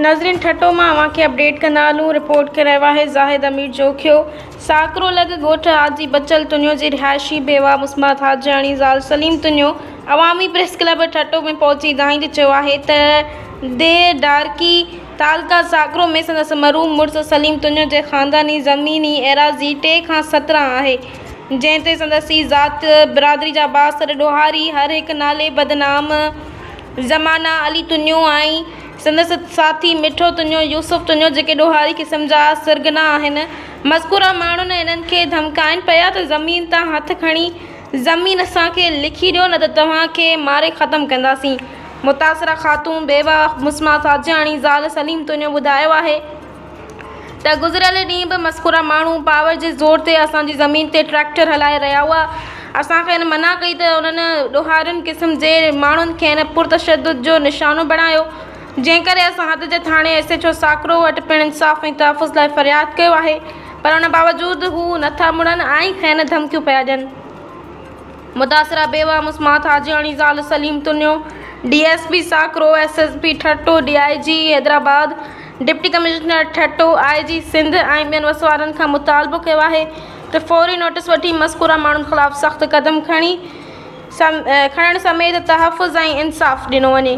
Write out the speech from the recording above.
नाज़रीन ठट्टो मां अवांखे अपडेट कंदा हलूं। रिपोर्ट करे रहियो आहे ज़ाहिद अमीर जोखियो। साकरो लॻ ॻोठ हाजी बचल तुनियो जी रिहायशी बेवा मुस्मात हाजाणी ज़ाल सलीम तुनियो अवामी प्रेस क्लब ठट्टो में पहुची दाहिंद चयो आहे त दे डारकी तालका साकरो में संदसि मरूम मुड़स सलीम तुनियो जे ख़ानदानी ज़मीनी एराज़ी 3 खां 17 आहे, जंहिं ते संदसि ज़ात बिरादरी जा बासर ॾोहारी हर हिकु नाले बदनाम ज़माना अली तुनियो ऐं संदसि साथी मिठो तुनियो यूसुफ तुनियो जेके ॾोहारी क़िस्म जा सरगना आहिनि। मज़कूरा माण्हुनि इन्हनि खे धमकाइनि पिया त ज़मीन तां हथ खणी ज़मीन असांखे लिखी ॾियो न त तव्हांखे मारे ख़तमु कंदासीं। मुतासिरा ख़ातून बेवा मुस्मात हाजाणी ज़ाल सलीम तुनियो ॿुधायो आहे त गुज़िरियल ॾींहुं बि मज़कूरा माण्हू पावर जे ज़ोर ते असांजी ज़मीन ते ट्रैक्टर हलाए रहिया हुआ। असांखे हिन मना कई त उन्हनि ॾोहारियुनि क़िस्म जे माण्हुनि खे हिन पुरतशद्दुद जो निशानो बणायो, जंहिं करे असां हद जे थाणे SHO साकरो वटि पिणु इंसाफ़ ऐं तहफ़ुज़ लाइ फ़रियाद कयो आहे, पर उन बावजूदि हू नथा मुड़नि ऐं खेनि धमकियूं पिया ॾियनि। मुतासिरा बेवा मुस्मात हाजाणी ज़ाल Salim Tunio DSP Sakro, SSP Thatta, DIG Hyderabad, deputy commissioner Thatta, IG Sindh ऐं ॿियनि वसवारनि खां मुतालबो कयो आहे त फ़ौरी नोटिस वठी मज़कूरा माण्हुनि ख़िलाफ़ सख़्तु क़दम खणण समेत तहफ़ुज़ ऐं इंसाफ़ ॾिनो वञे।